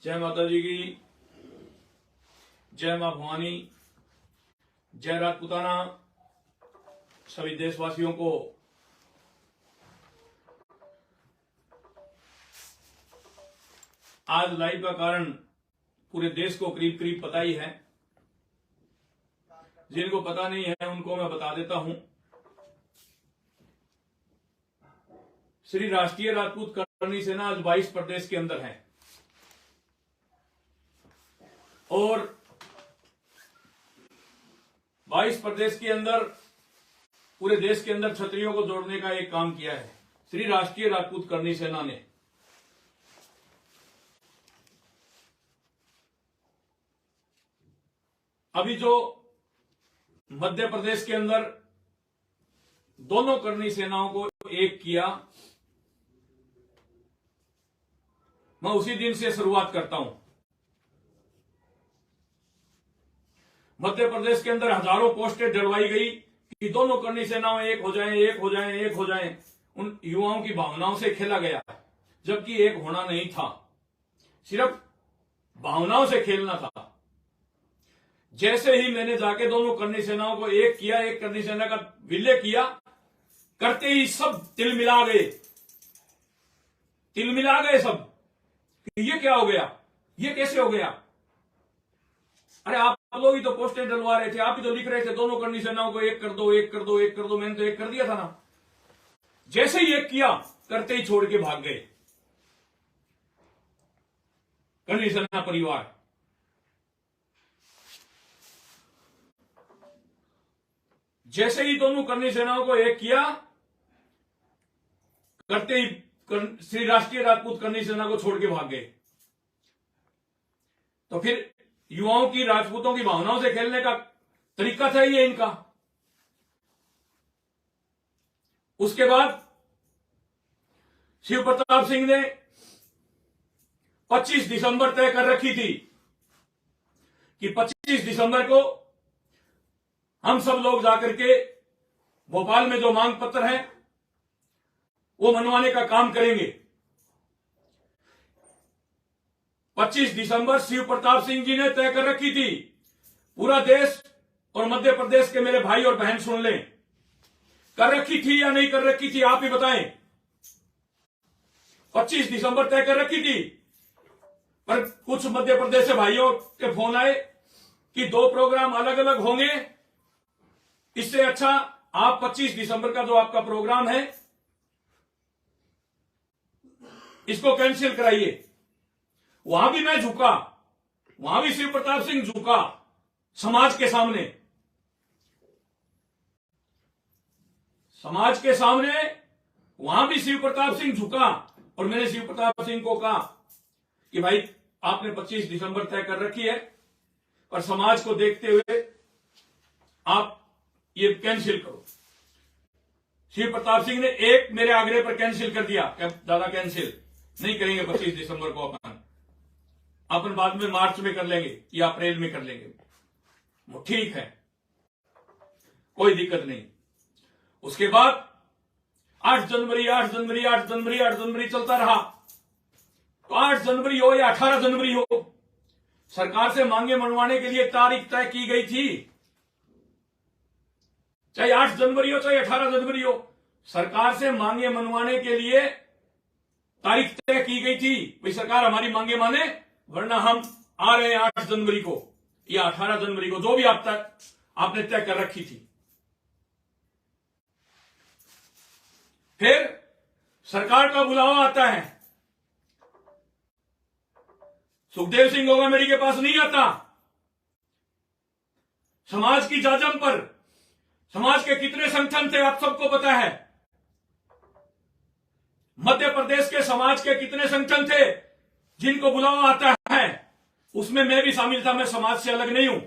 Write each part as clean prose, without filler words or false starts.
जय माता जी की, जय मां भवानी, जय राजपुताना। सभी देशवासियों को आज लाइव का कारण पूरे देश को करीब करीब पता ही है। जिनको पता नहीं है उनको मैं बता देता हूं। श्री राष्ट्रीय राजपूत करनी सेना आज 22 प्रदेश के अंदर है और 22 प्रदेश के अंदर पूरे देश के अंदर क्षत्रियों को जोड़ने का एक काम किया है श्री राष्ट्रीय राजपूत करनी सेना ने। अभी जो मध्य प्रदेश के अंदर दोनों करनी सेनाओं को एक किया, मैं उसी दिन से शुरुआत करता हूं। मध्य प्रदेश के अंदर हजारों पोस्टें डलवाई गई कि दोनों करनी सेनाओं एक हो जाएं, एक हो जाएं, एक हो जाएं। उन युवाओं की भावनाओं से खेला गया, जबकि एक होना नहीं था, सिर्फ भावनाओं से खेलना था। जैसे ही मैंने जाके दोनों करनी सेनाओं को एक किया, एक करनी सेना का विलय किया, करते ही सब तिलमिला गए, तिलमिला गए सब। ये क्या हो गया, ये कैसे हो गया? अरे आप लोग ही तो पोस्टर डलवा रहे थे, आप ही तो लिख रहे थे दोनों करनी सेनाओं को एक कर दो, एक कर दो, एक कर दो। मैंने तो एक कर दिया था ना। जैसे ही एक किया, करते ही छोड़ के भाग गए करनी सेना परिवार। जैसे ही दोनों करनी सेनाओं को एक किया, करते ही श्री राष्ट्रीय राजपूत करनी सेना को छोड़ के भाग गए। तो फिर युवाओं की, राजपूतों की भावनाओं से खेलने का तरीका था ये इनका। उसके बाद शिव प्रताप सिंह ने 25 दिसंबर तय कर रखी थी कि 25 दिसंबर को हम सब लोग जाकर के भोपाल में जो मांग पत्र है वो मनवाने का काम करेंगे। 25 दिसंबर शिव प्रताप सिंह जी ने तय कर रखी थी। पूरा देश और मध्य प्रदेश के मेरे भाई और बहन सुन लें, कर रखी थी या नहीं कर रखी थी, आप ही बताएं। 25 दिसंबर तय कर रखी थी, पर कुछ मध्य प्रदेश से भाइयों के फोन आए कि 2 प्रोग्राम अलग अलग होंगे, इससे अच्छा आप 25 दिसंबर का जो आपका प्रोग्राम है इसको कैंसिल कराइए। वहां भी मैं झुका, वहां भी शिव प्रताप सिंह झुका समाज के सामने। समाज के सामने वहां भी शिव प्रताप सिंह झुका और मैंने शिव प्रताप सिंह को कहा कि भाई आपने 25 दिसंबर तय कर रखी है, पर समाज को देखते हुए आप ये कैंसिल करो। शिव प्रताप सिंह ने एक मेरे आग्रह पर कैंसिल कर दिया, दादा कैंसिल नहीं करेंगे 25 दिसंबर को, अपन बाद में मार्च में कर लेंगे या अप्रैल में कर लेंगे। वो ठीक है, कोई दिक्कत नहीं। उसके बाद 8 जनवरी चलता रहा। तो 8 जनवरी हो या 18 जनवरी हो, सरकार से मांगे मनवाने के लिए तारीख तय की गई थी। चाहे 8 जनवरी हो चाहे 18 जनवरी हो, सरकार से मांगे मनवाने के लिए तारीख तय की गई थी। भाई सरकार हमारी मांगे माने, वरना हम आ रहे हैं 8 जनवरी को या 18 जनवरी को, जो भी आप तक आपने तय कर रखी थी। फिर सरकार का बुलावा आता है, सुखदेव सिंह गोगामेडी के पास नहीं आता। समाज की जाजम पर समाज के कितने संगठन थे आप सबको पता है। मध्य प्रदेश के समाज के कितने संगठन थे जिनको बुलावा आता है, उसमें मैं भी शामिल था। मैं समाज से अलग नहीं हूं,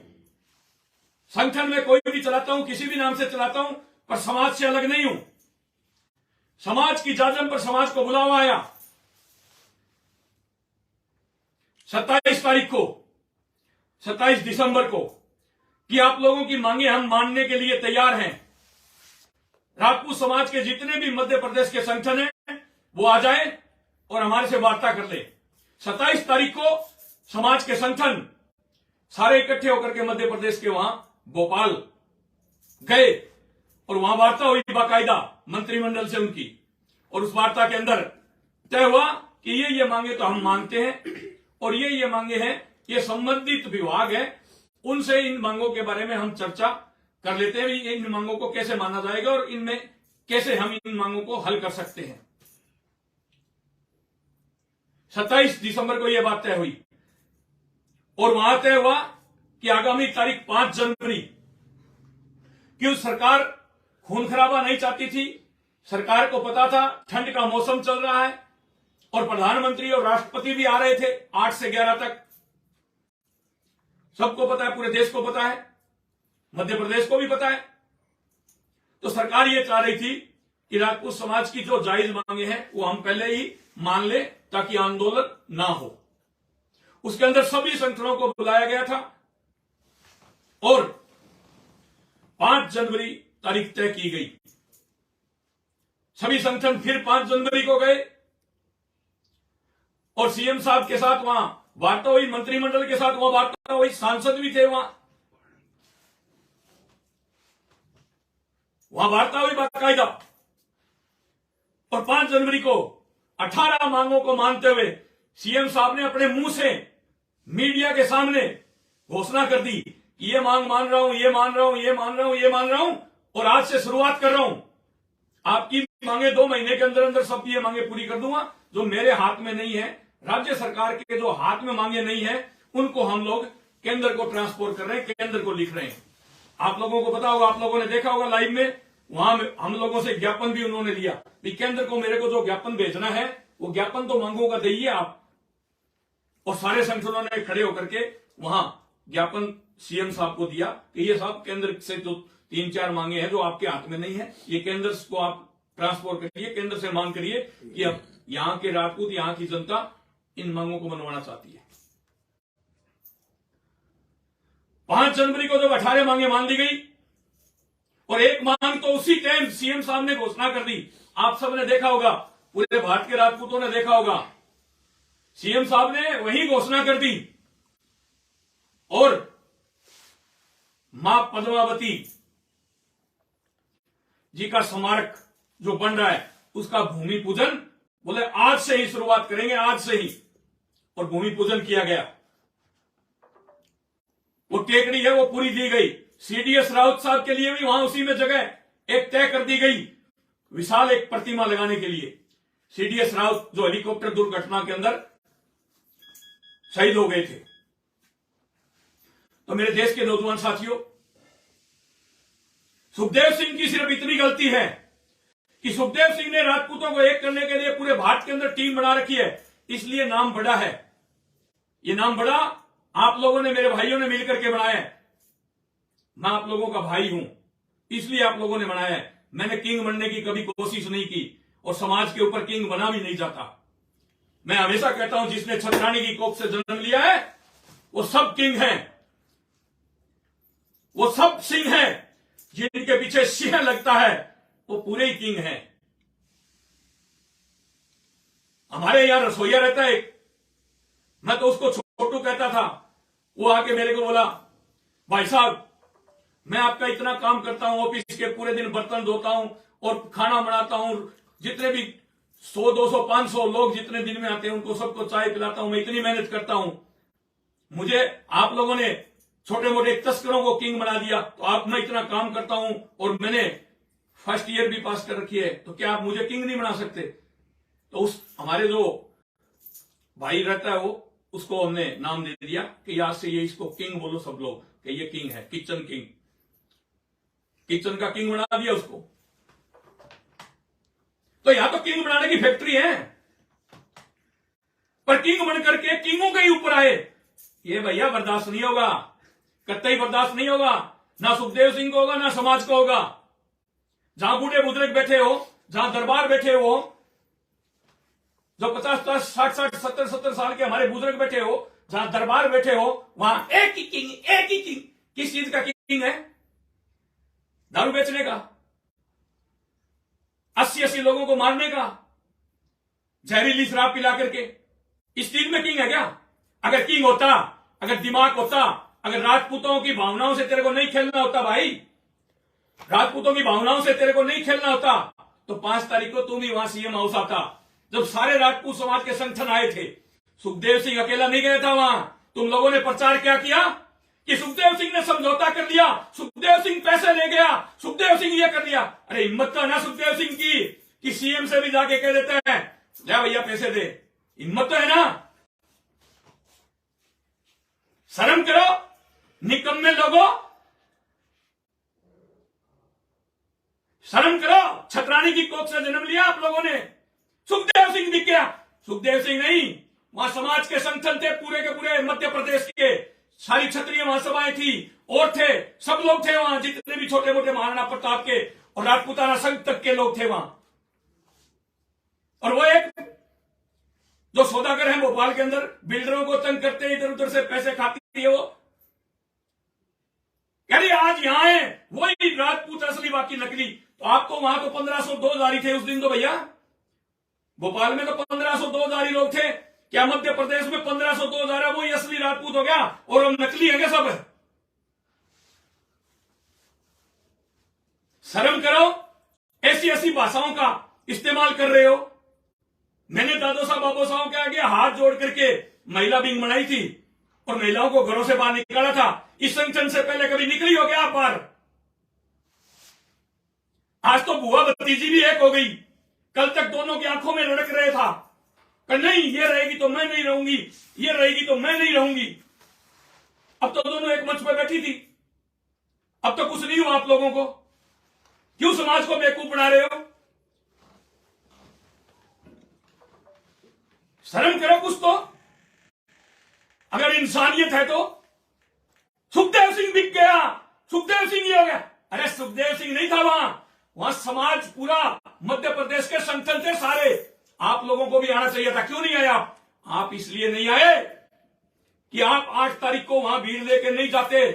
संगठन में कोई भी चलाता हूं, किसी भी नाम से चलाता हूं, पर समाज से अलग नहीं हूं। समाज की जाजम पर समाज को बुलावा आया 27 तारीख को, 27 दिसंबर को, कि आप लोगों की मांगे हम मानने के लिए तैयार हैं। राजपूत समाज के जितने भी मध्य प्रदेश के संगठन हैं वो आ जाए और हमारे से वार्ता कर ले। 27 तारीख को समाज के संगठन सारे इकट्ठे होकर के मध्य प्रदेश के वहां भोपाल गए और वहां वार्ता हुई बाकायदा मंत्रिमंडल से उनकी। और उस वार्ता के अंदर तय हुआ कि ये मांगे तो हम मानते हैं और ये मांगे हैं, ये संबंधित विभाग है, उनसे इन मांगों के बारे में हम चर्चा कर लेते हैं, इन मांगों को कैसे माना जाएगा और इनमें कैसे हम इन मांगों को हल कर सकते हैं। 27 दिसंबर को यह बात तय हुई और वहां तय हुआ कि आगामी तारीख 5 जनवरी, क्यों सरकार खून खराबा नहीं चाहती थी। सरकार को पता था ठंड का मौसम चल रहा है और प्रधानमंत्री और राष्ट्रपति भी आ रहे थे 8 से 11 तक। सबको पता है, पूरे देश को पता है, मध्य प्रदेश को भी पता है। तो सरकार ये चाह रही थी कि राजपूत समाज की जो जायज मांगे हैं वो हम पहले ही मान ले ताकि आंदोलन ना हो। उसके अंदर सभी संगठनों को बुलाया गया था और 5 जनवरी तारीख तय की गई। सभी संगठन फिर 5 जनवरी को गए और सीएम साहब के साथ वहां वार्ता हुई, मंत्रिमंडल के साथ वहां वार्ता हुई, सांसद भी थे वहां वार्ता हुई बाकायदा। और 5 जनवरी को 18 मांगों को मानते हुए सीएम साहब ने अपने मुंह से मीडिया के सामने घोषणा कर दी कि ये मांग मान रहा हूं, ये मान रहा हूं, ये मान रहा हूं, ये मान रहा हूं और आज से शुरुआत कर रहा हूं। आपकी मांगे 2 महीने के अंदर अंदर सब ये मांगे पूरी कर दूंगा। जो मेरे हाथ में नहीं है, राज्य सरकार के जो हाथ में मांगे नहीं है, उनको हम लोग केंद्र को ट्रांसपोर्ट कर रहे हैं, केंद्र को लिख रहे हैं। आप लोगों को पता होगा, आप लोगों ने देखा होगा लाइव में, वहां हम लोगों से ज्ञापन भी उन्होंने लिया कि केंद्र को मेरे को जो ज्ञापन भेजना है वो ज्ञापन तो मांगों का दीजिए आप। और सारे संगठनों ने खड़े होकर के वहां ज्ञापन सीएम साहब को दिया कि ये साहब केंद्र से जो 3-4 मांगे हैं जो आपके हाथ में नहीं है, ये केंद्र को आप ट्रांसपोर्ट करिए, केंद्र से मांग करिए कि अब यहां के राजपूत, यहां की जनता इन मांगों को मनवाना चाहती है। 5 जनवरी को जब 18 मांगे मान दी गई और एक मांग तो उसी टाइम सीएम साहब ने घोषणा कर दी। आप सब ने देखा होगा, पूरे भारत के राजपूतों ने देखा होगा, सीएम साहब ने वही घोषणा कर दी और मां पद्मावती जी का स्मारक जो बन रहा है उसका भूमि पूजन बोले आज से ही शुरुआत करेंगे, आज से ही। और भूमि पूजन किया गया। वो टेकड़ी है वो पूरी दी गई। सीडीएस राउत साहब के लिए भी वहां उसी में जगह एक तय कर दी गई, विशाल एक प्रतिमा लगाने के लिए। सीडीएस राउत जो हेलीकॉप्टर दुर्घटना के अंदर शहीद हो गए थे। तो मेरे देश के नौजवान साथियों, सुखदेव सिंह की सिर्फ इतनी गलती है कि सुखदेव सिंह ने राजपूतों को एक करने के लिए पूरे भारत के अंदर टीम बना रखी है, इसलिए नाम बड़ा है। ये नाम बड़ा आप लोगों ने, मेरे भाइयों ने मिलकर के बनाया है। मैं आप लोगों का भाई हूं, इसलिए आप लोगों ने बनाया है। मैंने किंग बनने की कभी कोशिश नहीं की और समाज के ऊपर किंग बना भी नहीं जाता। मैं हमेशा कहता हूं जिसने छत्राणी की कोख से जन्म लिया है वो सब किंग हैं, वो सब सिंह हैं। जिनके पीछे सिंह लगता है वो पूरे ही किंग हैं। हमारे यहां रसोईया रहता है एक, मैं तो उसको छोटू कहता था। वो आके मेरे को बोला, भाई साहब मैं आपका इतना काम करता हूं, ऑफिस के पूरे दिन बर्तन धोता हूं और खाना बनाता हूं, जितने भी 100, 200, 500 लोग जितने दिन में आते हैं उनको सबको चाय पिलाता हूं, मैं इतनी मेहनत करता हूं। मुझे आप लोगों ने छोटे मोटे तस्करों को किंग बना दिया, तो आप मैं इतना काम करता हूं और मैंने फर्स्ट ईयर भी पास कर रखी है, तो क्या आप मुझे किंग नहीं बना सकते? तो उस हमारे जो भाई रहता है वो, उसको हमने नाम दे दिया कि आज से ये इसको किंग बोलो सब लोग, कि ये किंग है, किचन किंग। किचन का किंग बना दिया उसको। तो यहां तो किंग बनाने की फैक्ट्री है, पर किंग बनकर के किंगों के ही ऊपर आए, ये भैया बर्दाश्त नहीं होगा, कतई बर्दाश्त नहीं होगा। ना सुखदेव सिंह को होगा, ना समाज को होगा। जहां बूढ़े बुजुर्ग बैठे हो, जहां दरबार बैठे हो, जो 50, 60, 70 साल के हमारे बुजुर्ग बैठे हो, जहां दरबार बैठे हो, वहां एक ही किंग, एक ही किंग। किस चीज का किंग है? दारू बेचने का, 80 लोगों को मारने का, जहरीली शराब पिला करके, इस चीज में किंग है क्या? अगर किंग होता, अगर दिमाग होता, अगर राजपूतों की भावनाओं से तेरे को नहीं खेलना होता भाई, राजपूतों की भावनाओं से तेरे को नहीं खेलना होता, तो 5 तारीख को तुम ही वहां सीएम हाउस आता, जब सारे राजपूत समाज के संगठन आए थे। सुखदेव सिंह अकेला नहीं गया था वहां। तुम लोगों ने प्रचार क्या किया कि सुखदेव सिंह ने समझौता कर लिया, सुखदेव सिंह पैसे ले गया, सुखदेव सिंह ये कर लिया। अरे हिम्मत तो है ना सुखदेव सिंह की कि सीएम से भी जाके कह देते हैं ले भैया पैसे दे, हिम्मत तो है ना। शर्म करो निकम्मे लोगों, शर्म करो। छतरानी की कोख से जन्म लिया आप लोगों ने। सुखदेव सिंह दिख गया, सुखदेव सिंह नहीं, वहां समाज के संगठन थे पूरे के पूरे मध्य प्रदेश के, सारी क्षत्रिय महासभाएं थी और थे, सब लोग थे वहां, जितने भी छोटे मोटे महाराणा प्रताप के और राजपूताना संघ तक के लोग थे वहां। और वो एक जो सौदागर है भोपाल के अंदर, बिल्डरों को तंग करते हैं, इधर उधर से पैसे खाती है वो, यानी आज यहां है वही राजपूत असली बाकी नकली। तो आपको वहां तो 1502 जारी थे उस दिन तो भैया, भोपाल में तो 1502 जारी लोग थे। क्या मध्य प्रदेश में 1502 जारी वही असली राजपूत हो गया और हम नकली है सब? शर्म करो, ऐसी ऐसी भाषाओं का इस्तेमाल कर रहे हो। मैंने दादो साहब बाबू साहब के आगे हाथ जोड़ करके महिला विंग बनाई थी और महिलाओं को घरों से बाहर निकाला था। इस संगठन से पहले कभी निकली हो गया आप बाहर? आज तो बुआ भतीजी भी एक हो गई। कल तक दोनों की आंखों में रड़क रहे था कि नहीं ये रहेगी तो मैं नहीं रहूंगी, ये रहेगी तो मैं नहीं रहूंगी। अब तो दोनों एक मंच पर बैठी थी। अब तो कुछ नहीं हुआ आप लोगों को। क्यों समाज को बेवकूफ बना रहे हो? शर्म करो कुछ तो। अगर इंसानियत है तो सुखदेव सिंह बिक गया, सुखदेव सिंह ये हो गया। अरे सुखदेव सिंह नहीं था वहां समाज पूरा मध्य प्रदेश के संगठन थे सारे। आप लोगों को भी आना चाहिए था, क्यों नहीं आए आप? आप इसलिए नहीं आए कि आप 8 तारीख को वहां भीड़ लेके नहीं जाते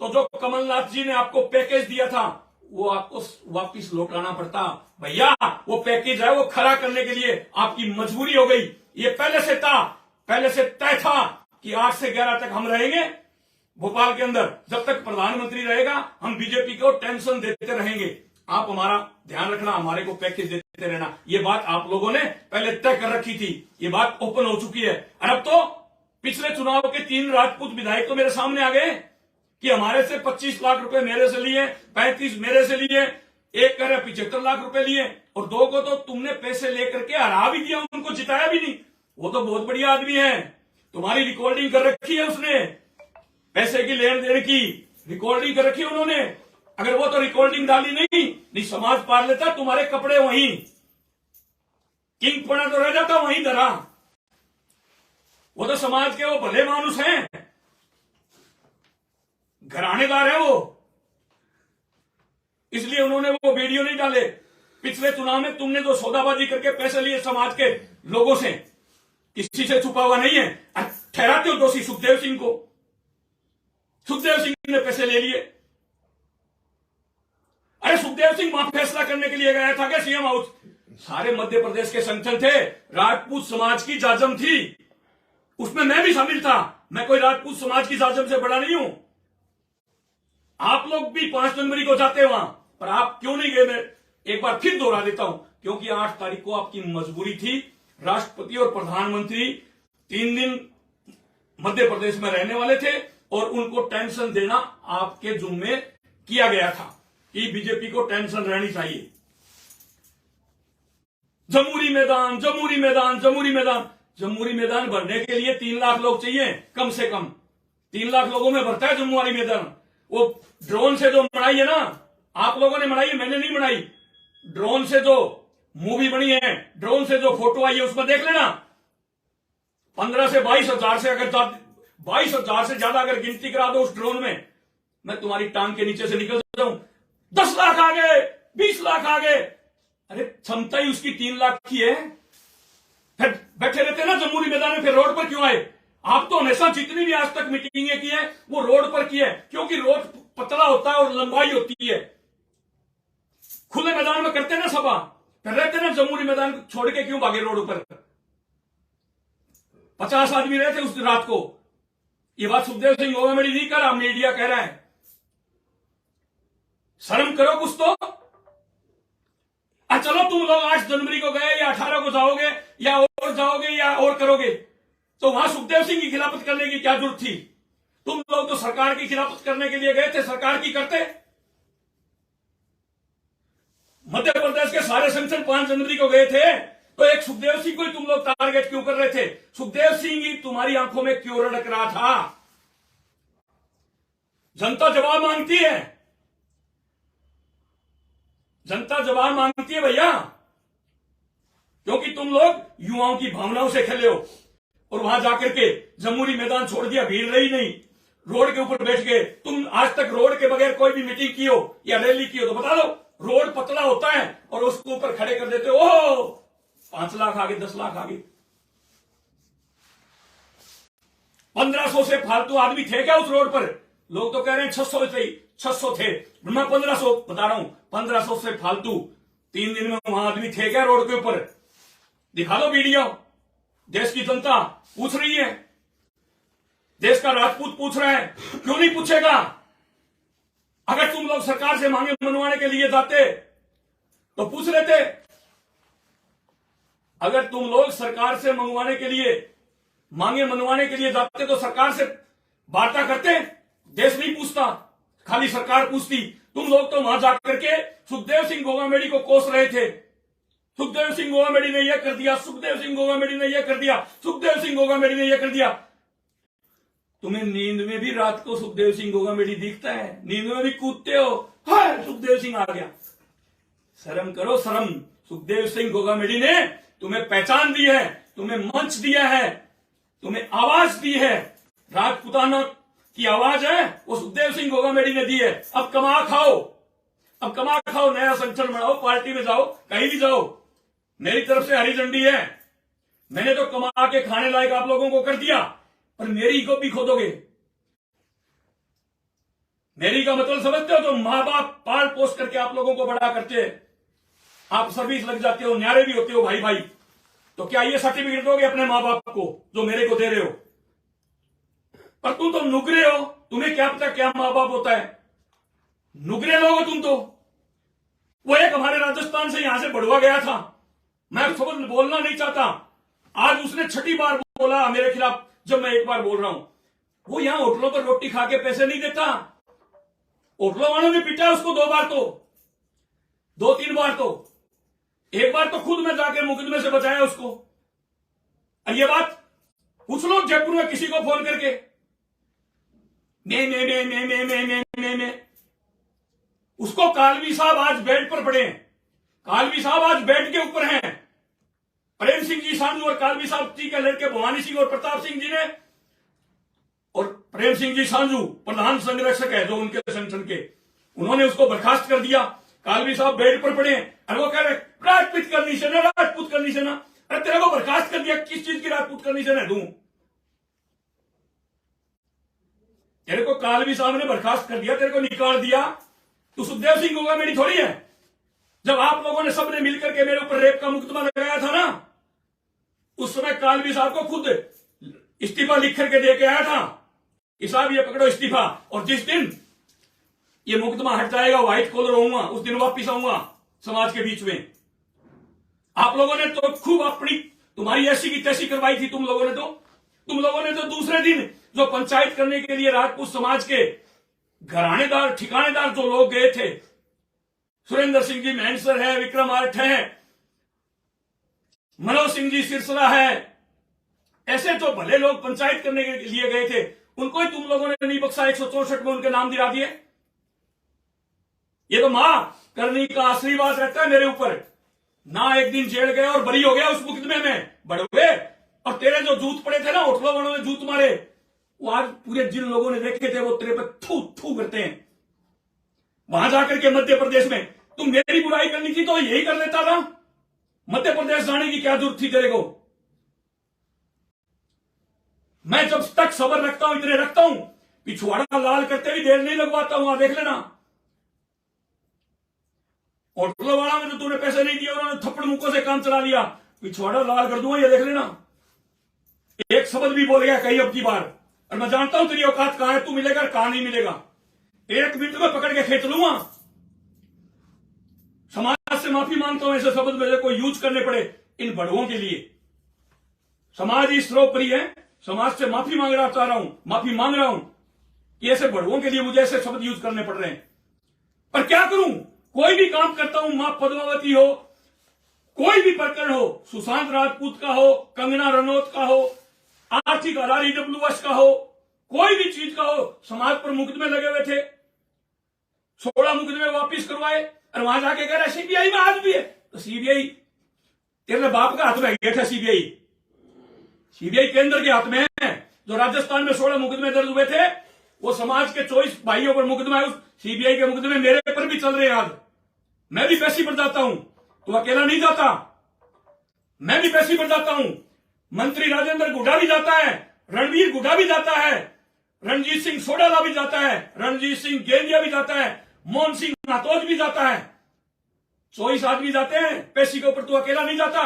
तो जो कमलनाथ जी ने आपको पैकेज दिया था वो आपको वापिस लौटाना पड़ता। भैया वो पैकेज है वो खरा करने के लिए आपकी मजबूरी हो गई। ये पहले से था, पहले से तय था कि 8 से 11 तक हम रहेंगे भोपाल के अंदर। जब तक प्रधानमंत्री रहेगा हम बीजेपी को टेंशन देते रहेंगे। आप हमारा ध्यान रखना, हमारे को पैकेज देते रहना। ये बात आप लोगों ने पहले तय कर रखी थी, ये बात ओपन हो चुकी है। और अब तो पिछले चुनाव के 3 राजपूत विधायक तो मेरे सामने आ गए कि हमारे से 25 लाख रुपए मेरे से लिए, 35 मेरे से लिए, एक कह रहे 75 लाख रुपए लिए और 2 को तो तुमने पैसे लेकर के हरा भी दिया, उनको जिताया भी नहीं। वो तो बहुत बढ़िया आदमी है, तुम्हारी रिकॉर्डिंग कर रखी है उसने, पैसे की लेन देन की रिकॉर्डिंग कर रखी है उन्होंने। अगर वो तो रिकॉर्डिंग डाली नहीं समाज पार लेता, तुम्हारे कपड़े वहीं, किंग पड़ा तो रह जाता वहीं धरा। वो तो समाज के वो भले मानुस हैं, घरानेदार है वो, इसलिए उन्होंने वो वीडियो नहीं डाले। पिछले चुनाव में तुमने जो सौदाबाजी करके पैसे लिए समाज के लोगों से, किसी से छुपा हुआ नहीं है। ठहराते हो दोषी सुखदेव सिंह को। सुखदेव सिंह ने पैसे ले लिए। अरे सुखदेव सिंह वहां फैसला करने के लिए गया था क्या सीएम हाउस? सारे मध्य प्रदेश के संगठन थे, राजपूत समाज की जाजम थी, उसमें मैं भी शामिल था। मैं कोई राजपूत समाज की जाजम से बड़ा नहीं हूं। आप लोग भी 5 जनवरी को जाते वहां, पर आप क्यों नहीं गए? मैं एक बार फिर दोहरा देता हूं, क्योंकि 8 तारीख को आपकी मजबूरी थी। राष्ट्रपति और प्रधानमंत्री 3 दिन मध्य प्रदेश में रहने वाले थे और उनको टेंशन देना आपके जुम्मे किया गया था कि बीजेपी को टेंशन रहनी चाहिए। जमूरी मैदान, जमूरी मैदान, जमूरी मैदान, जमूरी मैदान भरने के लिए 3 लाख लोग चाहिए कम से कम। 3 लाख लोगों में भरता है जम्मू वाली मैदान। वो ड्रोन से जो बनाई है ना, आप लोगों ने बनाई है, मैंने नहीं बनाई। ड्रोन से जो मूवी बनी है, ड्रोन से जो फोटो आई है, उसमें देख लेना। 15 से 22 हजार से अगर 22 हजार से ज्यादा अगर गिनती करा दो उस ड्रोन में, मैं तुम्हारी टांग के नीचे से निकल जाऊं। 10 लाख आ गए, 20 लाख आ गए। अरे क्षमता ही उसकी 3 लाख की है। फिर बैठे रहते ना जमूरी मैदान में, फिर रोड पर क्यों आए? आप तो हमेशा जितनी भी आज तक मीटिंगें की है वो रोड पर की है, क्योंकि रोड पतला होता है और लंबाई होती है। खुले मैदान में करते ना सभा, फिर रहते ना जमूरी मैदान छोड़ के क्यों भागे रोड पर? 50 आदमी रहे थे उस रात को। ये बात सुखदेव सिंह गोगामेडी नहीं कर रहा, मीडिया कह रहा है। शर्म करो कुछ तो। चलो तुम लोग 8 जनवरी को गए या 18 को जाओगे या और जाओगे या और करोगे, तो वहां सुखदेव सिंह की खिलाफत करने की क्या जरूरत थी? तुम लोग तो सरकार की खिलाफत करने के लिए गए थे, सरकार की करते। मध्य प्रदेश के सारे संगठन 5 जनवरी को गए थे, तो एक सुखदेव सिंह को ही तुम लोग टारगेट क्यों कर रहे थे? सुखदेव सिंह ही तुम्हारी आंखों में क्यों रड़क रहा था? जनता जवाब मांगती है, जनता जवाब मांगती है भैया, क्योंकि तुम लोग युवाओं की भावनाओं से खेले हो और वहां जाकर के जमहूरी मैदान छोड़ दिया, भीड़ रही नहीं, रोड के ऊपर बैठ गए। तुम आज तक रोड के बगैर कोई भी मीटिंग की हो या रैली की हो तो बता दो। रोड पतला होता है और उसके ऊपर खड़े कर देते हो, ओह 5 लाख आगे, 10 लाख आगे। 1500 से फालतू आदमी थे क्या उस रोड पर? लोग तो कह रहे हैं 600 थे, मैं 1500 बता रहा हूं। 1500 से फालतू 3 दिन में वहां आदमी थे क्या रोड के ऊपर? दिखा दो वीडियो। देश की जनता पूछ रही है, देश का राजपूत पूछ रहा है, क्यों नहीं पूछेगा? अगर तुम लोग सरकार से मांगे मनवाने के लिए जाते तो पूछ लेते। अगर तुम लोग सरकार से मंगवाने के लिए, मांगे मनवाने के लिए जाते तो सरकार से वार्ता करते। देश नहीं पूछता, खाली सरकार पूछती। तुम लोग तो वहां जाकर के सुखदेव सिंह गोगामेडी को कोस रहे थे। सुखदेव सिंह गोगामेडी ने यह कर दिया, सुखदेव सिंह गोगामेडी ने यह कर दिया, सुखदेव सिंह गोगामेडी ने यह कर दिया। तुम्हें नींद में भी रात को सुखदेव सिंह गोगामेडी दिखता है, नींद में भी कूदते हो, हाय सुखदेव सिंह आ गया। शर्म करो शर्म। सुखदेव सिंह गोगामेडी ने तुम्हें पहचान दी है, तुम्हें मंच दिया है, तुम्हें आवाज दी है। राजपुताना की आवाज है वो सुखदेव सिंह गोगामेडी ने दी है। अब कमा खाओ, अब कमा खाओ, नया संगठन बनाओ, पार्टी में जाओ, कहीं भी जाओ। मेरी तरफ से हरी झंडी है। मैंने तो कमा के खाने लायक आप लोगों को कर दिया, पर मेरी को भी खोदोगे। मेरी का मतलब समझते हो? तो मां बाप पाल पोस करके आप लोगों को बड़ा करते हैं, आप सर्विस लग जाते हो, न्यारे भी होते हो भाई भाई। तो क्या ये सर्टिफिकेट दोगे अपने मां बाप को जो मेरे को दे रहे हो? पर तुम तो नुगरे हो, तुम्हें क्या पता क्या मां बाप होता है। नुगरे लोग हो तुम तो। वो एक हमारे राजस्थान से यहां से बढ़वा गया था, मैं सब बोलना नहीं चाहता, आज उसने 6ठी बार बोला मेरे खिलाफ, जब मैं एक बार बोल रहा हूं। वो यहां होटलों पर रोटी खा के पैसे नहीं देता, होटलों वालों ने पीटा उसको 2 बार, तो 2-3 बार, तो एक बार तो खुद में जाके मुकदमे से बचाया उसको। ये बात पूछ लो जयपुर में किसी को फोन करके। मैं उसको कालवी साहब आज बेड पर पड़े हैं, कालवी साहब आज बेड के ऊपर हैं। प्रेम सिंह जी सांझू और कालवी साहब जी के लड़के भवानी सिंह और प्रताप सिंह जी ने, और प्रेम सिंह जी सांझू प्रधान संरक्षक है जो उनके संगठन के, उन्होंने उसको बर्खास्त कर दिया। कालवी साहब बेड पर पड़े हैं और वो कह रहे राजपूत कंडीशन है, राजपूत कंडीशन है। अरे तेरे को बर्खास्त कर दिया, किस चीज की राजपूत कंडीशन है? दूं तेरे को कालवी साहब ने बर्खास्त कर दिया, तेरे को निकाल दिया, तू सुखदेव सिंह गोगामेडी थोड़ी है। जब आप लोगों ने सबने मिलकर के मेरे ऊपर रेप का मुकदमा लगाया था ना, उस समय कालवी साहब को खुद इस्तीफा लिख करके दे के आया था कि साहब ये पकड़ो इस्तीफा, और जिस दिन ये मुकदमा हट जाएगा, व्हाइट कॉलर होऊंगा, उस दिन वापिस आऊंगा समाज के बीच में। आप लोगों ने तो खूब अपनी, तुम्हारी ऐसी की तैसी करवाई थी तुम लोगों ने तो दूसरे दिन जो पंचायत करने के लिए राजपूत समाज के घरानेदार ठिकानेदार जो लोग गए थे, सुरेंद्र सिंह जी महनसर है, विक्रम आर्ठ है, मनोज सिंह जी सिरसरा है, ऐसे जो भले लोग पंचायत करने के लिए गए थे, उनको ही तुम लोगों ने नहीं बख्शा। 164 में उनके नाम दिला दिए। ये तो मां करनी का आशीर्वाद रहता है मेरे ऊपर। ना एक दिन जेल गया और बरी हो गया उस मुकदमे में, बड़वे। और तेरे जो जूत पड़े थे ना, होटलों वालों ने जूत मारे, वो आज पूरे जिन लोगों ने देखे थे वो तेरे पे थू थू करते हैं। वहां जाकर के मध्य प्रदेश में तुम मेरी बुराई करनी थी तो यही कर लेता था। मध्य प्रदेश जाने की क्या जरूरत थी तेरे को? मैं जब तक सबर रखता हूं, इतने रखता हूं, पिछवाड़ा लाल करते भी देर नहीं लगवाता हूं। देख लेना, होटलों वाला में तो तूने पैसे नहीं दिए, उन्होंने थप्पड़ मुक्कों से काम चला लिया, पिछवाड़ा लाल कर दूंगा, ये देख लेना। एक शब्द भी बोल गया कहीं अब की बार, और मैं जानता हूं तेरी औकात कहां है, तू मिलेगा कहां नहीं मिलेगा, 1 मिनट में पकड़ के खेच लूंगा। समाज से माफी मांगता हूं ऐसे शब्द मेरे को यूज करने पड़े इन बड़ुओं के लिए। समाज ही सर्वोपरि है, समाज से माफी मांग रहा हूं कि ऐसे बड़ुओं के लिए मुझे ऐसे शब्द यूज करने पड़ रहे हैं। पर क्या करूं, कोई भी काम करता हूं, मां पद्मावती हो, कोई भी प्रकरण हो, सुशांत राजपूत का हो, कंगना रनौत का हो, आर्थिक RREWS का हो, कोई भी चीज का हो, समाज पर मुकदमे लगे हुए थे, 16 मुकदमे वापिस करवाए, और वहां जाके कह रहा सीबीआई में आज भी है। तो सीबीआई तेरे बाप का हाथ में गया था, सीबीआई केंद्र के हाथ में है। जो राजस्थान में 16 मुकदमे दर्ज हुए थे, वो समाज के 24 भाइयों पर मुकदमा है, सीबीआई के मुकदमे मेरे पर भी चल रहे हैं आज। मैं भी पेशी पर जाता हूं, तू अकेला नहीं जाता, मैं भी पेशी पर जाता हूं। मंत्री राजेंद्र गुड्डा भी जाता है, रणवीर गुड्डा भी जाता है, रणजीत सिंह सोडाला भी जाता है, रणजीत सिंह गेंदिया भी जाता है, मोहन सिंह नातोज भी जाता है, 24 आदमी जाते हैं पेशी के ऊपर, तू अकेला नहीं जाता।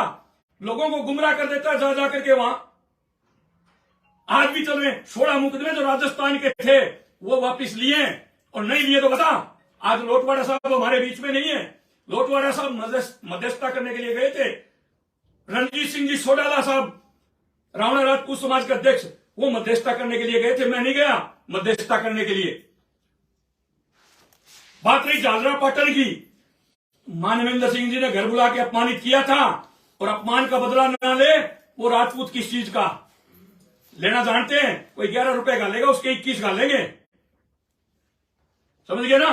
लोगों को गुमराह कर देता है जा करके वहां। आज भी चल रहे 16 मुकदमे जो राजस्थान के थे वो वापिस लिए, और नहीं लिए तो बता। आज लोटवाड़ा साहब हमारे बीच में नहीं है, लोटवाड़ा साहब मध्यस्थता करने के लिए गए थे, रणजीत सिंह जी सोडाला साहब रावणा राजपूत समाज के अध्यक्ष, वो मध्यस्थता करने के लिए गए थे, मैं नहीं गया मध्यस्थता करने के लिए। बात रही झालरा पाटन की, मानवेंद्र सिंह जी ने घर बुला के अपमानित किया था, और अपमान का बदला न ले वो राजपूत किस चीज का लेना जानते हैं, कोई 11 रुपए गालेगा, उसके 21 गालेंगे, समझ गए ना।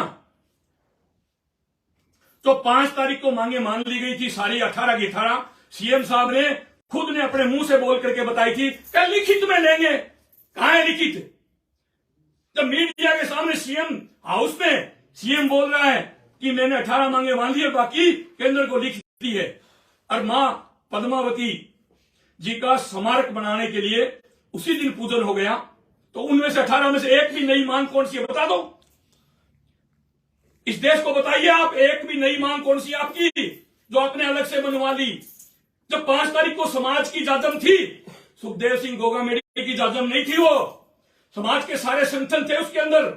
तो 5 तारीख को मांगे मान ली गई थी सारी 18 की 18। सीएम साहब ने खुद ने अपने मुंह से बोल करके बताई थी क्या लिखित में लेंगे, कहां है लिखित। जब मीडिया के सामने सीएम हाउस में सीएम बोल रहा है कि मैंने 18 मांगे मान ली है, बाकी केंद्र को लिख दी है, और मां पद्मावती जी का स्मारक बनाने के लिए उसी दिन पूजन हो गया, तो उनमें से 18 में से एक भी नई मांग कौन सी है बता दो, इस देश को बताइए आप, एक भी नई मांग कौन सी आपकी जो आपने अलग से बनवा ली। जब 5 तारीख को समाज की जाजम थी, सुखदेव सिंह गोगामेडी की जाजम नहीं थी, वो समाज के सारे संगठन थे उसके अंदर,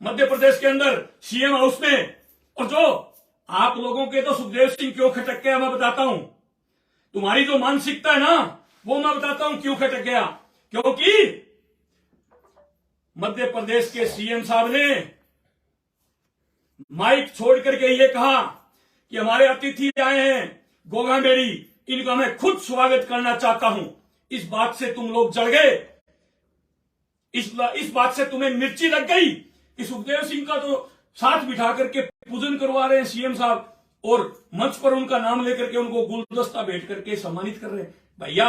मध्य प्रदेश के अंदर सीएम हाउस में। और जो आप लोगों के तो सुखदेव सिंह क्यों खटक गया मैं बताता हूं, तुम्हारी जो मानसिकता है ना वो मैं बताता हूं क्यों खटक गया। क्योंकि मध्य प्रदेश के सीएम साहब ने माइक छोड़ करके ये कहा कि हमारे अतिथि आए हैं गोगामेडी, इनका मैं खुद स्वागत करना चाहता हूं। इस बात से तुम लोग जल गए, इस बात से तुम्हें मिर्ची लग गई कि सुखदेव सिंह का तो साथ बिठा करके पूजन करवा रहे हैं सीएम साहब, और मंच पर उनका नाम लेकर के उनको गुलदस्ता भेंट करके सम्मानित कर रहे हैं। भैया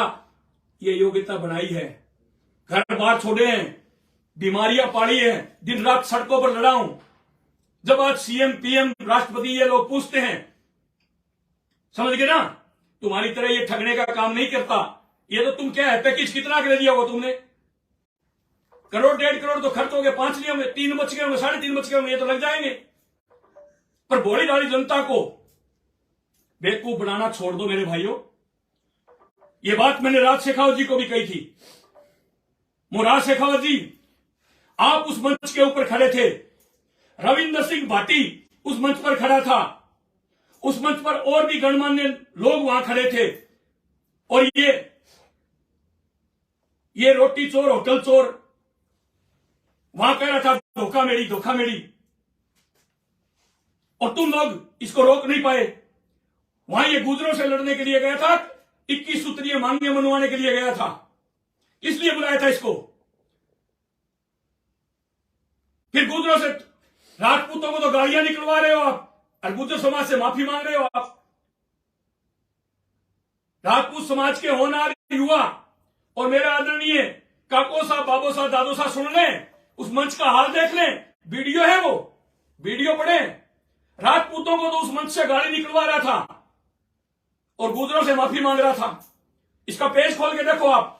ये योग्यता बनाई है, घर बार छोड़े हैं, बीमारियां पाड़ी हैं, दिन रात सड़कों पर लड़ा हूं। जब आज सीएम पीएम राष्ट्रपति ये लोग पूछते हैं, समझ गए ना, तुम्हारी तरह ये ठगने का काम नहीं करता। ये तो तुम क्या है, पैकेज कितना कर दिया होगा तुमने, करोड़ 1.5 करोड़ तो खर्च हो गए, 5 नहीं होंगे, 3 बच गए होंगे, 3.5 बच गए होंगे, ये तो लग जाएंगे। पर भोली भाली जनता को बेवकूफ बनाना छोड़ दो मेरे भाइयों। ये बात मैंने राज शेखावत जी को भी कही थी। राज शेखावत जी आप उस मंच के ऊपर खड़े थे, रविंद्र सिंह भाटी उस मंच पर खड़ा था, उस मंच पर और भी गणमान्य लोग वहां खड़े थे, और ये रोटी चोर होटल चोर वहां कह रहा था धोखा मेरी, और तुम लोग इसको रोक नहीं पाए। वहां ये गुजरों से लड़ने के लिए गया था, 21 सूत्रीय मांगे मनवाने के लिए गया था, इसलिए बुलाया था इसको। फिर गुजरों से राजपूतों को तो गालियां निकलवा रहे हो आप, और गुजर समाज से माफी मांग रहे हो आप। राजपूत समाज के होनहार युवा और मेरे आदरणीय काको साहब, बाबो साहब, दादो साहब सुन लें, उस मंच का हाल देख लें, वीडियो है, वो वीडियो पढ़े। राजपूतों को तो उस मंच से गाली निकलवा रहा था और गुजरों से माफी मांग रहा था। इसका पेज खोल के देखो आप।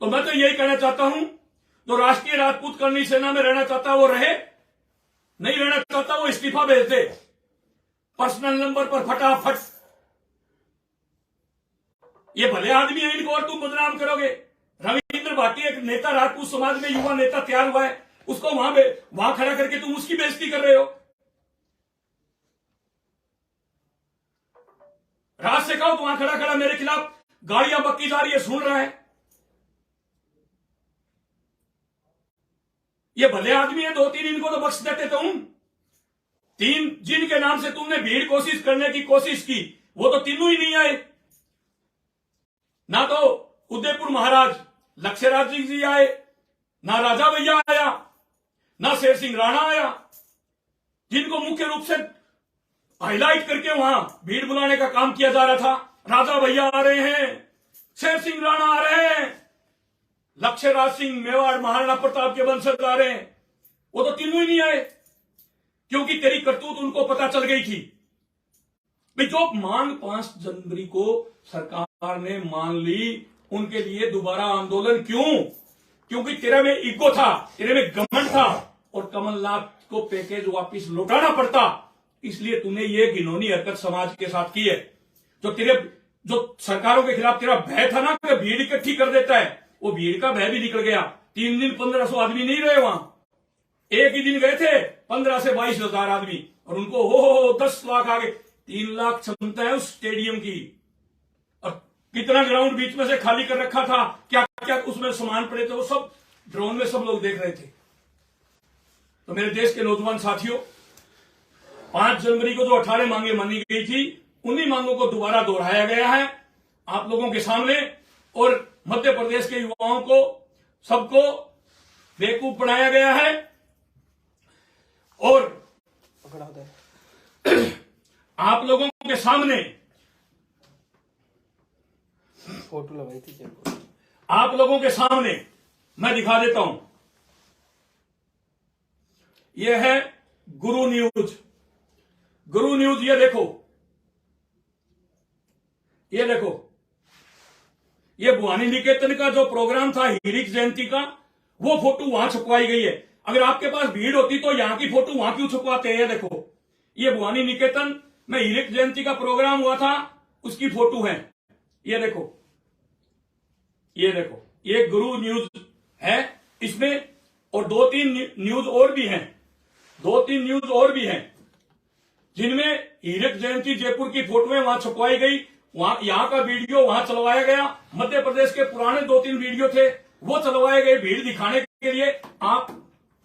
तो मैं तो यही कहना चाहता हूं, जो राष्ट्रीय राजपूत करनी सेना में रहना चाहता वो रहे, नहीं रहना चाहता वो इस्तीफा भेज दे। पर्सनल नंबर पर फटाफट ये भले आदमी है, इनको और तुम बदनाम करोगे। रविंद्र भाटी एक नेता, राजपूत समाज में युवा नेता तैयार हुआ है, उसको वहां खड़ा करके तुम उसकी बेइज्जती कर रहे हो। राज से कहो तो वहां खड़ा खड़ा मेरे खिलाफ गाड़ियां बक्की जा रही है, सुन रहा है। ये भले आदमी है, 2-3 इनको तो बख्श देते तुम। 3 जिनके नाम से तुमने भीड़ कोशिश करने की कोशिश की, वो तो तीनों ही नहीं आए। ना तो उदयपुर महाराज लक्ष्यराज जी आए, ना राजा भैया आया, ना शेर सिंह राणा आया, जिनको मुख्य रूप से हाईलाइट करके वहां भीड़ बुलाने का काम किया जा रहा था। राजा भैया आ रहे हैं, शेर सिंह राणा आ रहे हैं, लक्ष्यराज सिंह मेवाड़ महाराणा प्रताप के वंशज आ रहे हैं, वो तो तीनों ही नहीं आए, क्योंकि तेरी करतूत उनको पता चल गई थी। भाई जो मांग 5 जनवरी को सरकार ने मान ली, उनके लिए दोबारा आंदोलन क्यों? क्योंकि तेरे में ईगो था, तेरे में घमंड था, और कमलनाथ को पैकेज वापिस लौटाना पड़ता, इसलिए तूने ये घिनौनी हरकत समाज के साथ की है। जो सरकारों के खिलाफ तेरा भय था ना कि भीड़ इकट्ठी कर देता है, वो भीड़ का भय भी निकल गया। 3 दिन 1500 आदमी नहीं रहे वहां, एक ही दिन गए थे 15 से 22 हजार आदमी, और उनको हो 10 लाख आ गए। 3 लाख क्षमता है उस स्टेडियम की, और कितना ग्राउंड बीच में से खाली कर रखा था, क्या क्या उसमें सामान पड़े थे, वो सब ड्रोन में सब लोग देख रहे थे। तो मेरे देश के नौजवान साथियों, 5 जनवरी को जो 18 मांगे मानी गई थी, उन्हीं मांगों को दोबारा दोहराया गया है आप लोगों के सामने, और मध्य प्रदेश के युवाओं को सबको बेवकूफ बनाया गया है। और आप लोगों के सामने फोटो लगाई थी, आप लोगों के सामने मैं दिखा देता हूं। यह है गुरु न्यूज। गुरु न्यूज, ये देखो, ये देखो, ये भवानी निकेतन का जो प्रोग्राम था हीरिक जयंती का, वो फोटो वहां छपवाई गई है। अगर आपके पास भीड़ होती तो यहां की फोटो वहां क्यों छपवाते हैं? ये देखो, ये भवानी निकेतन में हीरिक जयंती का प्रोग्राम हुआ था, उसकी फोटो है। ये देखो, ये देखो, ये गुरु न्यूज है इसमें, और 2-3 न्यूज और भी हैं, 2-3 न्यूज और भी हैं, जिनमें हीरक जयंती जयपुर की फोटोएं वहां छपवाई गई, वहां यहां का वीडियो वहां चलवाया गया। मध्य प्रदेश के पुराने 2-3 वीडियो थे, वो चलवाए गए भीड़ दिखाने के लिए, आप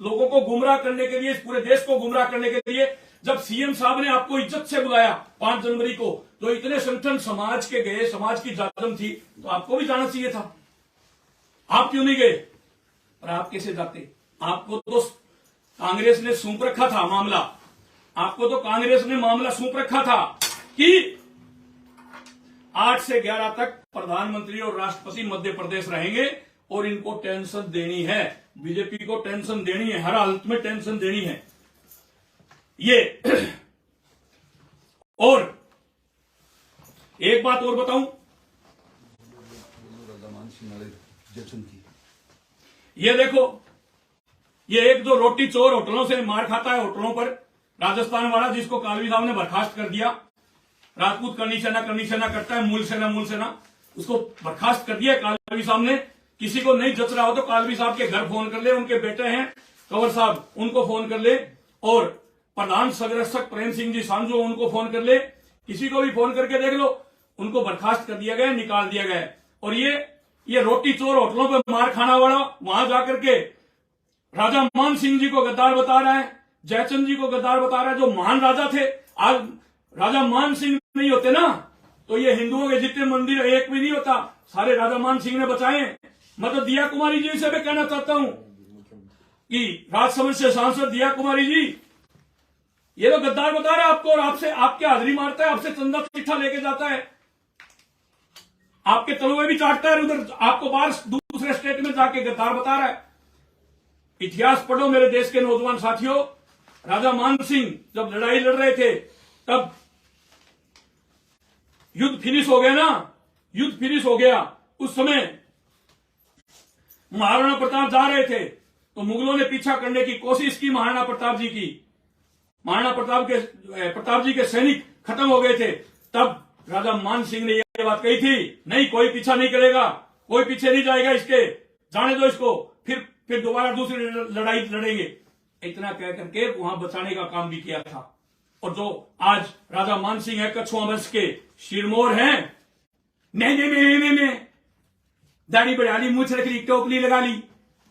लोगों को गुमराह करने के लिए, इस पूरे देश को गुमराह करने के लिए। जब सीएम साहब ने आपको इज्जत से बुलाया 5 जनवरी को, तो इतने संगठन समाज के गए, समाज की जादम थी, तो आपको भी जाना चाहिए था। आप क्यों नहीं गए? और आप कैसे जाते? आपको तो कांग्रेस ने सौंप रखा था मामला, आपको तो कांग्रेस ने मामला सौंप रखा था कि 8 से 11 तक प्रधानमंत्री और राष्ट्रपति मध्य प्रदेश रहेंगे, और इनको टेंशन देनी है, बीजेपी को टेंशन देनी है, हर हालत में टेंशन देनी है ये। और एक बात और बताऊं, ये देखो, ये एक जो रोटी चोर होटलों से मार खाता है, होटलों पर, राजस्थान वाला, जिसको कालवी साहब ने बर्खास्त कर दिया, राजपूत करनी सेना करता है, मूल सेना, उसको बर्खास्त कर दिया कालवी साहब ने। किसी को नहीं जच रहा हो तो कालवी साहब के घर फोन कर ले, उनके बेटे हैं कंवर साहब, उनको फोन कर ले, और प्रधान संरक्षक प्रेम सिंह जी सांझो, उनको फोन कर ले, किसी को भी फोन करके देख लो, उनको बर्खास्त कर दिया गया, निकाल दिया गया। और ये रोटी चोर होटलों पे मार खाना वाला वहां जाकर के राजा मान सिंह जी को गद्दार बता रहा है, जयचंद जी को गद्दार बता रहा है, जो महान राजा थे। आज राजा मान सिंह नहीं होते ना, तो ये हिंदुओं के जितने मंदिर एक भी नहीं होता, सारे राजा मान सिंह ने बचाए। मैं तो दिया कुमारी जी से भी कहना चाहता हूं कि राजसमंद से सांसद दिया कुमारी जी, ये तो गद्दार बता रहा है आपको, और आपसे आपके हाजिरी मारता है, आपसे चंदा चिट्ठा लेके जाता है, आपके तलवे भी चाटता है, उधर आपको बाहर दूसरे स्टेट में जाके गद्दार बता रहा है। इतिहास पढ़ो मेरे देश के नौजवान साथियों, राजा मान सिंह जब लड़ाई लड़ रहे थे, तब युद्ध फिनिश हो गया ना, युद्ध फिनिश हो गया, उस समय महाराणा प्रताप जा रहे थे, तो मुगलों ने पीछा करने की कोशिश की महाराणा प्रताप जी की, महाराणा प्रताप जी के सैनिक खत्म हो गए थे, तब राजा मान सिंह ने ये बात कही थी, नहीं कोई पीछा नहीं करेगा, कोई पीछे नहीं जाएगा इसके, जाने दो इसको, फिर दोबारा दूसरी लड़ाई लड़ेंगे। इतना कह करके वहां बचाने का काम भी किया था। और जो आज राजा मानसिंह है, कछुआ वंश के शिरमौर हैं, मैं दाढ़ी बढ़ा ली, मूछ रख ली, टोपली लगा ली,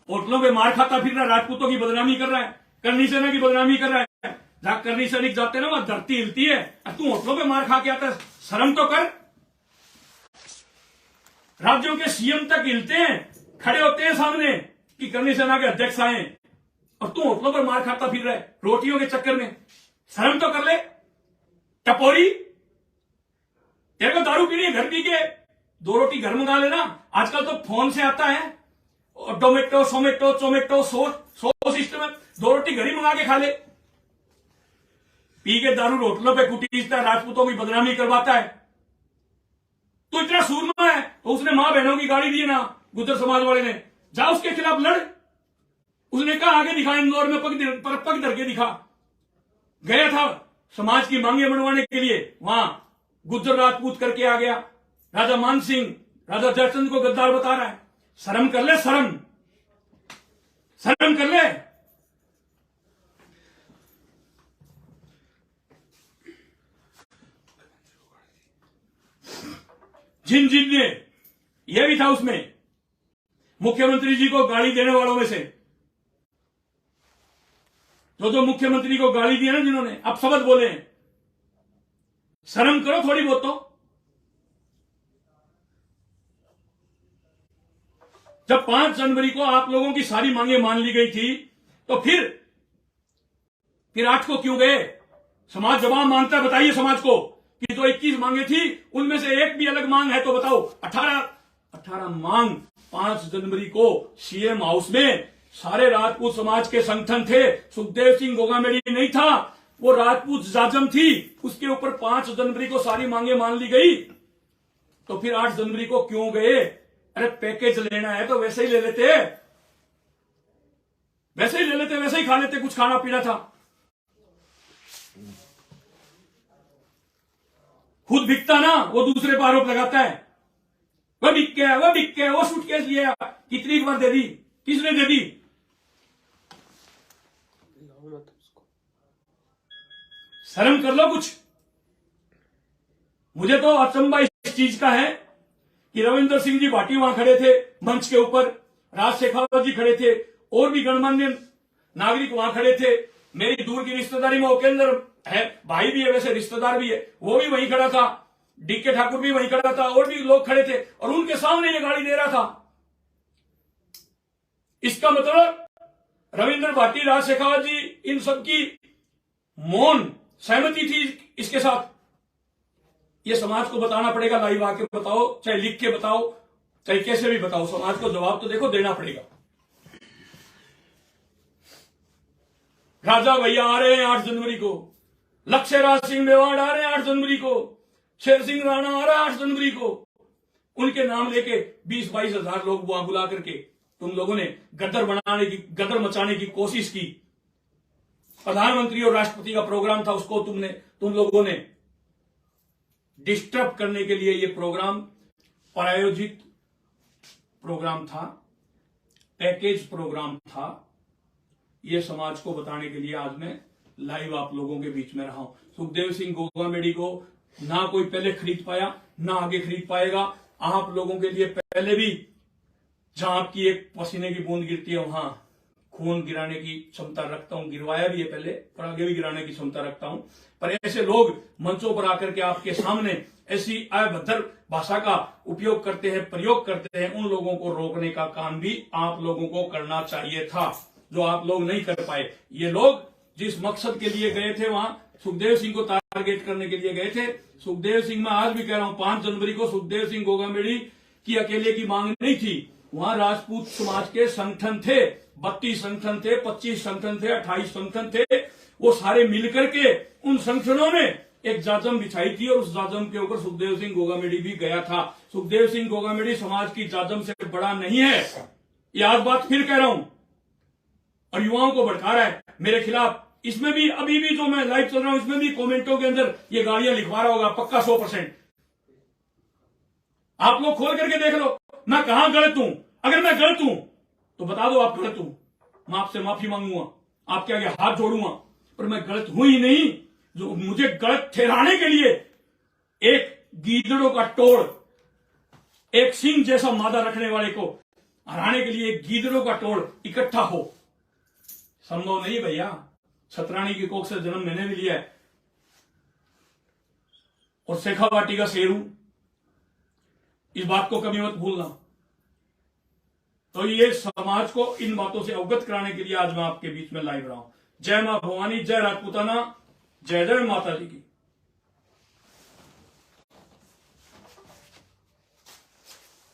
होटलों पे मार खाता फिर रहा, राजपूतों की बदनामी कर रहा है, करनी सेना की बदनामी कर रहा है। जहां करनी सैनिक जाते ना वहां धरती हिलती है, तू होटलों पे मार खा के आता है, शर्म तो कर। राज्यों के सीएम तक हिलते हैं, खड़े होते हैं सामने कि करनी सेना के अध्यक्ष आए, और तू होटलों पर मार खाता फिर रहा है रोटियों के चक्कर में। शर्म तो कर ले टपोरी। तेरे को दारू पीनी है, घर पी के 2 रोटी घर मंगा लेना। आजकल तो फोन से आता है, और डोमेटो चोमेटो सो सिस्टम है, 2 रोटी घर ही मंगा के खा ले। पी के दारू होटलों पे कुटीसता है, राजपूतों की बदनामी करवाता है। तो इतना सूरमा है तो उसने मां बहनों की गाड़ी दी ना गुज्जर समाज वाले ने, जा उसके खिलाफ लड़। उसने कहा आगे दिखा, इंदौर में पग धर के दिखा। गया था समाज की मांगे मनवाने के लिए, वहां गुज्जर राजपूत करके आ गया। राजा मानसिंह राजा जयचंद को गद्दार बता रहा है। शर्म कर ले, शर्म कर ले। जिन ने, यह भी था उसमें मुख्यमंत्री जी को गाली देने वालों में से, जो मुख्यमंत्री को गाली दी ना जिन्होंने, अब शब्द बोले हैं। शर्म करो थोड़ी बहुत तो। जब 5 जनवरी को आप लोगों की सारी मांगे मान ली गई थी, तो फिर 8 को क्यों गए? समाज जवाब मांगता है, बताइए समाज को कि जो 21 मांगे थी उनमें से एक भी अलग मांग है तो बताओ। 18 मांग 5 जनवरी को सीएम हाउस में सारे राजपूत समाज के संगठन थे। सुखदेव सिंह गोगामेडी नहीं था, वो राजपूत जाजम थी, उसके ऊपर 5 जनवरी को सारी मांगे मान ली गई। तो फिर 8 जनवरी को क्यों गए? अरे पैकेज लेना है तो वैसे ही ले लेते, वैसे ही खा लेते, कुछ खाना पीना था। खुद बिकता ना, वो दूसरे पर आरोप लगाता है, वह बिक गया, वो सूटकेस लिया, कितनी बार दे दी, किसने दे दी? शर्म कर लो कुछ। मुझे तो अचंभा इस चीज का है कि रविंद्र सिंह जी भाटी वहां खड़े थे मंच के ऊपर, राज शेखावत जी खड़े थे, और भी गणमान्य नागरिक वहां खड़े थे। मेरी दूर की रिश्तेदारी में उपेंद्र है, भाई भी है, वैसे रिश्तेदार भी है, वो भी वहीं खड़ा था, डीके ठाकुर भी वहीं खड़ा था, और भी लोग खड़े थे, और उनके सामने ये गाड़ी दे रहा था। इसका मतलब रविंद्र भाटी, राज शेखावत जी, इन सबकी मौन सहमति थी इसके साथ। ये समाज को बताना पड़ेगा, लाइव आके बताओ, चाहे लिख के बताओ, चाहे कैसे भी बताओ, समाज को जवाब तो देखो देना पड़ेगा। राजा भैया आ रहे हैं 8 जनवरी को, लक्ष्य राज सिंह मेवाड़ आ रहे हैं 8 जनवरी को, शेर सिंह राणा आ रहा है 8 जनवरी को। उनके नाम लेके 20-22 हजार लोग वहां बुला करके तुम लोगों ने गदर मचाने की कोशिश की। प्रधानमंत्री और राष्ट्रपति का प्रोग्राम था, उसको तुम लोगों ने डिस्टर्ब करने के लिए ये प्रोग्राम प्रायोजित प्रोग्राम था, पैकेज प्रोग्राम था। ये समाज को बताने के लिए आज मैं लाइव आप लोगों के बीच में रहा हूं। सुखदेव सिंह गोगामेडी को ना कोई पहले खरीद पाया, ना आगे खरीद पाएगा। आप लोगों के लिए पहले भी जहां आपकी एक पसीने की बूंद गिरती है वहां खून गिराने की क्षमता रखता हूं, गिरवाया भी है पहले और आगे भी गिराने की क्षमता रखता हूं। पर ऐसे लोग मंचों पर आकर के आपके सामने ऐसी अभद्र भाषा का उपयोग करते हैं, प्रयोग करते हैं, उन लोगों को रोकने का काम भी आप लोगों को करना चाहिए था, जो आप लोग नहीं कर पाए। ये लोग जिस मकसद के लिए गए थे, वहां सुखदेव सिंह को टारगेट करने के लिए गए थे। सुखदेव सिंह, मैं आज भी कह रहा हूं, 5 जनवरी को सुखदेव सिंह गोगामेडी की अकेले की मांग नहीं थी। वहां राजपूत समाज के संगठन थे, 32 संगठन थे, 25 संगठन थे, 28 संगठन थे। वो सारे मिलकर के उन संगठनों ने एक जाजम बिछाई थी और उस जाजम के ऊपर सुखदेव सिंह गोगामेडी भी गया था। सुखदेव सिंह गोगामेडी समाज की जाजम से बड़ा नहीं है, ये आज बात फिर कह रहा हूं। और युवाओं को भड़का रहा है मेरे खिलाफ। इसमें भी अभी भी जो मैं लाइव चल रहा हूं, इसमें भी कमेंटों के अंदर ये गालियां लिखवा रहा होगा पक्का 100%। आप लोग खोल करके देख लो, मैं कहां गलत हूं। अगर मैं गलत हूं तो बता दो आप गलत हूं, मैं आपसे माफी मांगूंगा, आपके आगे हाथ जोड़ूंगा। पर मैं गलत हूं ही नहीं, जो मुझे गलत ठहराने के लिए एक गीदड़ों का टोळ, एक सिंह जैसा मादा रखने वाले को हराने के लिए एक गीदड़ों का टोळ इकट्ठा हो, संभव नहीं भैया। छतरानी की कोख से जन्म मैंने भी लिया है और शेखावाटी का शेर हूं, इस बात को कभी मत भूलना। तो ये समाज को इन बातों से अवगत कराने के लिए आज मैं आपके बीच में लाइव रहा हूं। जय मां भवानी, जय राजपूताना, जय जय माता जी की।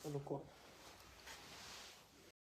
रुको।